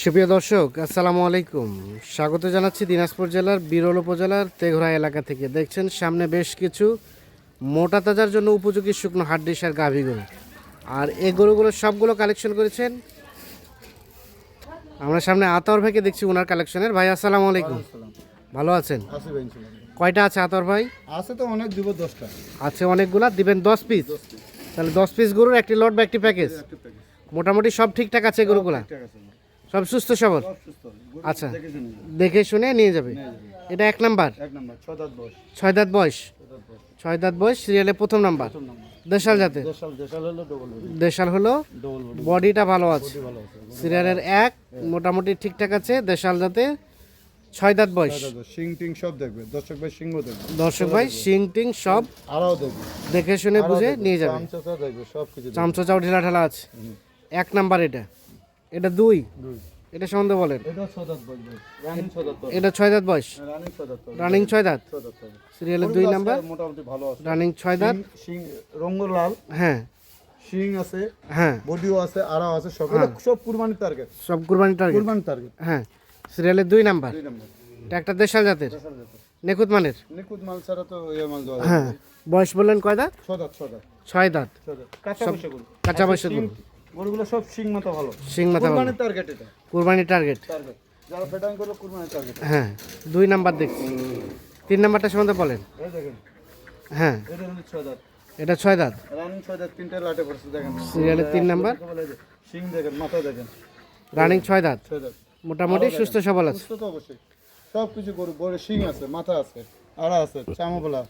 সুপ্রিয় দর্শক, আসসালামু আলাইকুম। স্বাগত জানাচ্ছি দিনাজপুর জেলার বিরল উপজেলার তেঘরা এলাকা থেকে। দেখছেন সামনে বেশ কিছু মোটা তাজার জন্য উপযোগী শুকনো হাড্ডিসার গাভী গরু। আর এই গরুগুলো সবগুলো কালেকশন করেছেন আমরা সামনে আতর ভাইকে দেখছি ওনার কালেকশনের। ভাই আসসালামু আলাইকুম, ভালো আছেন? কয়টা আছে আতর ভাই? আছে তো অনেক, দিব 10টা আছে অনেকগুলা, দিবেন 10 পিস। তাহলে 10 পিস গরুর একটি লট বা একটি প্যাকেজ। মোটামুটি সব ঠিকঠাক আছে গরুগুলা, সব সুস্থ সবল? আচ্ছা, দেখে শুনে নিয়ে যাবে। এটা এক নাম্বার, 6 দাঁত বয়স। 6 দাঁত বয়স, সিরিয়ালে প্রথম নাম্বার। দেশাল জাতে, দেশাল হলো, বডিটা ভালো আছে। সিরিয়ালের এক, মোটামুটি ঠিকঠাক আছে। দেশাল জাতে, 6 দাঁত বয়স। শিং টিং সব দেখবে দর্শক ভাই, সিংহ দেখবে দর্শক ভাই, শিং টিং সব আরাও দেখবে, দেখে শুনে বুঝে নিয়ে যাবে। চামচা দেখবে, সব কিছু চামচাও ঢেলা ঢালা আছে। এক নাম্বার এটা। এটা দুই, এটা সম্বন্ধে বলেন। এটা 6 দাঁত বয়স ভাই, রানিং 6 দাঁত বয়স। এটা 6 দাঁত বয়স, রানিং 6 দাঁত, রানিং 6 দাঁত। 6 দাঁত সিরিয়ালের 2 নাম্বার, মোটামুটি ভালো আছে। রানিং 6 দাঁত। শিং রঙ লাল, হ্যাঁ শিং আছে, হ্যাঁ, বডিও আছে, আরাও আছে, সব কুরবানির টার্গেট, সব কুরবানি টার্গেট। কুরবানির টার্গেট। হ্যাঁ, সিরিয়ালের 2 নাম্বার। 2 নম্বর, এটা একটা দেশাল জাতের, নিখুঁত মানের। নিখুঁত মাল ছাড়া তো এই মাল দেওয়া হ্যাঁ, বয়স বললেন কয় দাঁত? 6 দাঁত, 6 দাঁত, 6 দাঁত। 6 দাঁত। কাঁচা বসে গরু, কাঁচা বয়সের গরু, গরুগুলো সব শিং মাথা ভালো, শিং মাথা ভালো, কুরবানির টার্গেট। এটা কুরবানি টার্গেট। টার্গেট যারা ফেটাং করবে, কুরবানির টার্গেট। হ্যাঁ, 2 নাম্বার দেখছি। 3 নাম্বারটা সম্বন্ধে বলেন। এই দেখেন, হ্যাঁ, এটা হলো 6 দাঁত, এটা 6 দাঁত। রানিং 6 দাঁত, তিনটা লাটে পড়ছে দেখেন। সিরিয়ালের 3 নাম্বার, শিং দেখেন, মাথা দেখেন, রানিং 6 দাঁত। 6 দাঁত। মোটামুটি সুস্থ সবল আছে। সুস্থ তো অবশ্যই, সব কিছু গরু বড় শিং আছে, মাথা আছে, আড়া আছে, চামড়া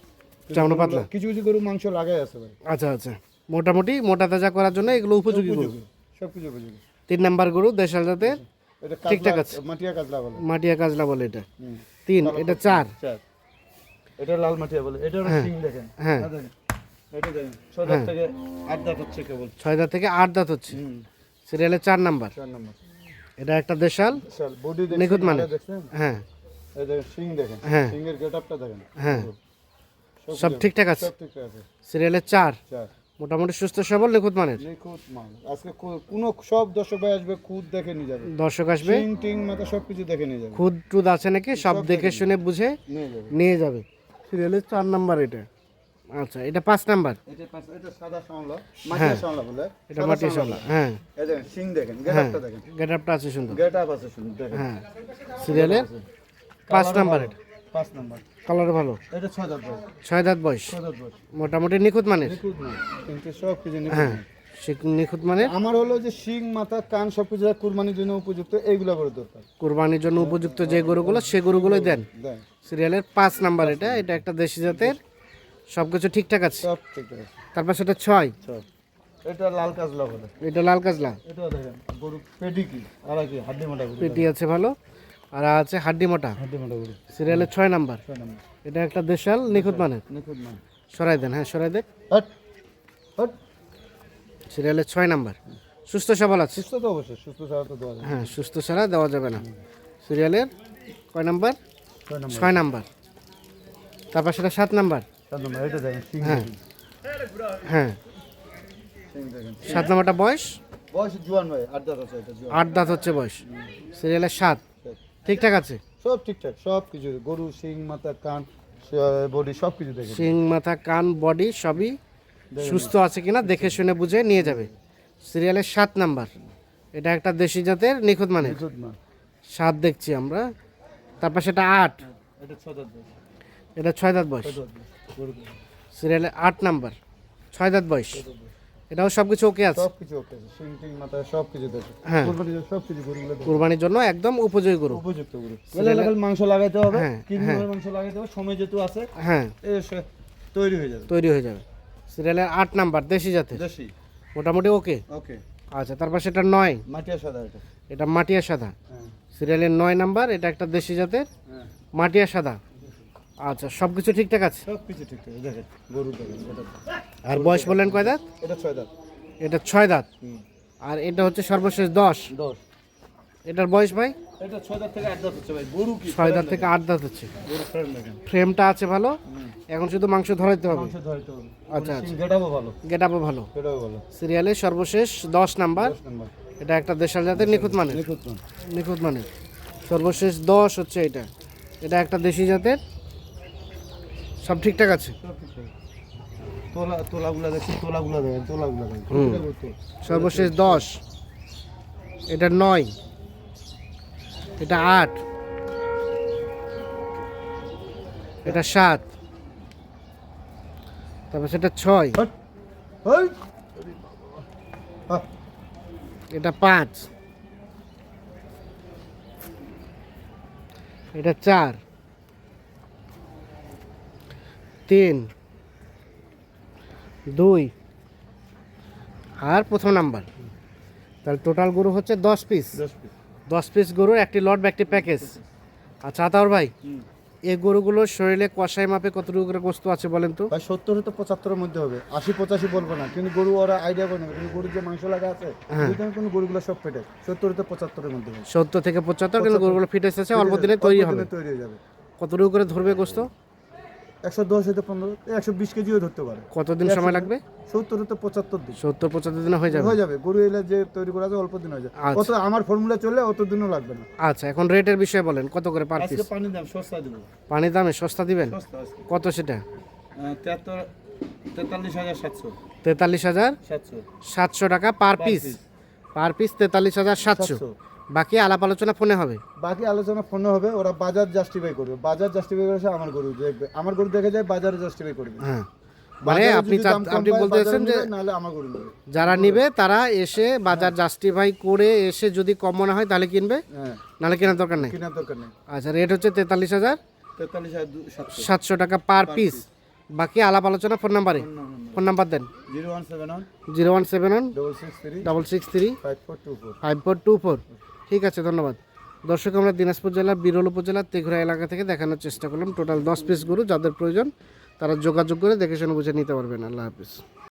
চামড়া পাতলা। কিছু কিছু গরু মাংস লাগাই আছে ভাই। আচ্ছা আচ্ছা, মোটামুটি মোটা তাজা করার জন্য এগুলো উপযোগী গরু। সব কিছু উপযোগী। 3 নাম্বার গরু দেশাল জাতের, এটা ঠিকঠাক আছে। মাটিয়া কাজলা বলে, মাটিয়া কাজলা বলে এটা। 3, এটা 4। এটা লাল মাটিয়া বলে। এটা শিং দেখেন, হ্যাঁ, দেখেন, এটা দেখেন, 6 দাঁত থেকে 8 দাঁত হচ্ছে কেবল। 6 দাঁত থেকে 8 দাঁত হচ্ছে। সিরিয়ালে 4 নাম্বার। 4 নম্বর, এটা একটা দেশাল, বিশাল বডি দেখেন, নিখুঁত মানের। দেখছেন? হ্যাঁ এই দেখেন শিং দেখেন, হ্যাঁ, শিংয়ের গেটআপটা দেখেন, হ্যাঁ, সব ঠিকঠাক আছে। সব ঠিক আছে। সিরিয়ালে 4, 4 মোটামুটি সুস্থ সবল, নিখুঁত মানের। নিখুঁত মাল। আজকে কোনো সব দর্শক ভাই আসবে, খুদ দেখে নিয়ে যাবে। দর্শক আসবে, শিং টিং মাথা সব কিছু দেখে নিয়ে যাবে, খুদ টুদ আছে নাকি সব দেখে শুনে বুঝে নিয়ে যাবে। নিয়ে যাবে। সিরিয়ালে 4 নাম্বার এটা। আচ্ছা, এটা 5 নাম্বার। এটা সাদা শাওলা, মাটিয়া শাওলা বলে। এটা মাটিয়া শাওলা। হ্যাঁ, এই দেখেন শিং দেখেন, হ্যাঁ, গেটআপটা দেখেন, গেটআপটা আছে সুন্দর। গেটআপ আছে শুনুন দেখেন। হ্যাঁ, সিরিয়ালে 5 নাম্বার এটা। 5 নাম্বার, কালার ভালো। এটা 6 দাঁত বয়স, 6 দাঁত বয়স, 6 দাঁত বয়স। মোটামুটি নিখুঁত মানের। নিখুঁত মাল, কিন্তু সব কিছু নিখুঁত হ্যাঁ, মাল। নিখুঁত মানের। আমার হলো যে শিং মাথা কান সব কিছু কুরবানির জন্য উপযুক্ত, এইগুলা করে দরকার। কুরবানির জন্য উপযুক্ত যে গরুগুলো, সে গরুগুলোই দেন। দেন সিরিয়ালের 5 নাম্বার এটা। এটা একটা দেশি জাতের, সব কিছু ঠিকঠাক আছে। সব ঠিক আছে। তারপর সেটা 6, সব এটা লাল কাজলা বলে। এটা লাল কাজলা। এটা দেখেন গরু পেটি কি আর কি হাড্ডি মোটা গরু, পেটি আছে ভালো, আর আছে হাড্ডি মোটা। হাড্ডি মোটা গরু। সিরিয়ালের 6 নাম্বার। 6 নম্বর, এটা একটা দেশাল, নিখুঁত মানের। নিখুঁত মাল। সরাই দেন, হ্যাঁ সরাই দেন। Hot hot. সিরিয়ালের 6 নাম্বার, সুস্থ সবল আছে। সুস্থ তো অবশ্যই, সুস্থ ছাড়া তো দেওয়া যায় না। হ্যাঁ, সুস্থ ছাড়া দেওয়া যাবে না। সিরিয়ালের কয় নাম্বার? 6 নম্বর, 6 নাম্বার। তারপর সেটা 7 নাম্বার। 7 নম্বর, এটা দেখেন শিং হ্যাঁ দেখেন, হ্যাঁ, শিং দেখেন। 7 নাম্বারটা বয়স বয়স জুয়ান ভাই, 8 দাঁত আছে, এটা জুয়ান। 8 দাঁত হচ্ছে বয়স। সিরিয়ালের 7, ঠিকঠাক আছে। সব ঠিকঠাক, সব কিছু গরু শিং মাথা কান বডি সব কিছু দেখেন। শিং মাথা কান বডি সবই সুস্থ আছে কিনা দেখে শুনে বুঝে নিয়ে যাবে। সিরিয়ালের 7 নাম্বার। এটা একটা দেশি জাতের, নিখুঁত মানের। নিখুঁত মাল। 7 দেখছি আমরা। তারপর সেটা 8, এটা 6 দাঁত বয়স, এটা 6 দাঁত বয়স। 6 দাঁত বয়স গরু। সিরিয়ালের 8 নাম্বার, 6 দাঁত বয়স। এটাও সব কিছু ওকে আছে। সব কিছু ওকে আছে, শিং টিং মাথা সব কিছু দেখেন। হ্যাঁ, কুরবানির জন্য সব কিছু গরুগুলো দেখেন। কুরবানির জন্য একদম উপযোগী গরু। উপযুক্ত গরু। এলাকার মাংস লাগাইতে হবে, হ্যাঁ, কিডনির মাংস লাগাইতে হবে, সময় যেহেতু আছে হ্যাঁ, তৈরি হয়ে যাবে। তৈরি হয়ে যাবে। সিরিয়ালের 8 নাম্বার, দেশি জাতের, দেশি, মোটামুটি ওকে। ওকে। আচ্ছা, তারপর সেটা 9, মাটিয়া সাদা এটা। এটা মাটিয়া সাদা। হ্যাঁ, সিরিয়ালের 9 নাম্বার। এটা একটা দেশি জাতের, হ্যাঁ, মাটিয়া সাদা। আচ্ছা, সব কিছু ঠিকঠাক আছে। সব কিছু ঠিকঠাক দেখেন, গরু দেখেন এটা। আর বয়স বললেন কয় দাঁত? এটা 6 দাঁত। এটা 6 দাঁত। আর এটা হচ্ছে সর্বশেষ 10। 10। এটার বয়স ভাই? এটা 6 দাঁত থেকে 8 দাঁত হচ্ছে ভাই, গরু কি 6 দাঁত থেকে 8 দাঁত হচ্ছে। গরু ফ্রেম দেখেন, ফ্রেমটা আছে ভালো, এখন শুধু মাংস ধরাইতে হবে। মাংস ধরাইতে হবে। আচ্ছা আচ্ছা, গেটাবো ভালো, গেটআপও ভালো। গেটাবো ভালো। সিরিয়ালে সর্বশেষ 10 নাম্বার। 10 নম্বর, এটা একটা দেশাল জাতের নিখুঁত মানের, নিখুঁত মান। নিখুঁত মানের। সর্বশেষ 10 হচ্ছে এটা, এটা একটা দেশি জাতের, সব ঠিকঠাক আছে। সব ঠিকঠাক। তোলাগুলা দেখছি, তোলাগুলা দেখেন, তোলাগুলা দেখেন। হুম। প্রতিটা গরু তোলা। সর্বশেষ 10, এটা 9, এটা 8, এটা 7, তারপর সেটা 6, হট, হট। হ্যাঁ, এটা 5, এটা 4, 3, 2 আর প্রথম নাম্বার। তাহলে টোটাল গরু হচ্ছে 10 পিস। 10 পিস। 10 পিস গরুর একটি লট বা একটি প্যাকেজ। আচ্ছা আতাউর ভাই, এই গরুগুলোর শরীরে কষাই মাপে কতটুকু করে গোস্ত আছে বলেন তো? ভাই 70 হতে 75 এর মধ্যে হবে, 80-85 বলবো না, কিন্তু গরু ওরা আইডিয়া করে নেবে, কিন্তু গরুর যে মাংস লাগা আছে হ্যাঁ। কিন্তু গরুগুলো সব পেটে 70 হতে 75 এর মধ্যে হবে। 70 থেকে 75, কিন্তু গরুগুলো ফিট এসেছে, অল্প দিনে তৈরি অল্প হবে। দিনে তৈরি হয়ে যাবে। কতটুকু করে ধরবে গোস্ত? 110 হতে 15, 120 কেজিও ধরতে পারে। কতদিন সময় লাগবে? 70 হতে 75 দিন 70-75 দিনে হয়ে যাবে। হয়ে যাবে। গরু এলে যে তৈরি করা যায় অল্প দিন হয়ে যায়। আচ্ছা। কত আমার ফর্মুলা চললে অত দিনও লাগবে না। আচ্ছা, এখন রেটের বিষয়ে বলেন, কত করে পার পিস? আজকে পানির দাম সস্তা দেব, পানির দামে সস্তা দিবেন? সস্তা আজকে কত সেটা? 43,700 43,700 টাকা পার পিস। Per piece 43,700। বাকি আলাপ আলোচনা ফোনে হবে। বাকি আলোচনা ফোনে হবে, ওরা বাজার জাস্টিফাই করবে। বাজার জাস্টিফাই করেছে আমার গরু দেখবে, আমার গরু দেখে যায় বাজারে জাস্টিফাই করবে। হ্যাঁ, মানে বাজারে আপনি যদি দাম কম আপনি পায়, বলতেছেন যে বাজারে নিবে, নাহলে আমার গরু নেবে। যারা নিবে তারা এসে বাজার জাস্টিফাই করে এসে যদি কম মনে হয় তাহলে কিনবে, হ্যাঁ, নাহলে কেনার দরকার নেই। কেনার দরকার নেই। আচ্ছা, রেট হচ্ছে 43,700 43,700 টাকা পার পিস। বাকি আলাপ আলোচনা ফোন নাম্বারে। ফোন নাম্বার দেন। 0171 0171 663 663 5424। 5424। ঠিক আছে, ধন্যবাদ। দর্শক, আমরা দিনাজপুর জেলার বিরল উপজেলার তেঘরা এলাকা থেকে দেখানোর চেষ্টা করলাম টোটাল 10 পিস গরু। যাদের প্রয়োজন তারা যোগাযোগ করে দেখে শুনে বুঝে নিতে পারবেন। আল্লাহ হাফিজ।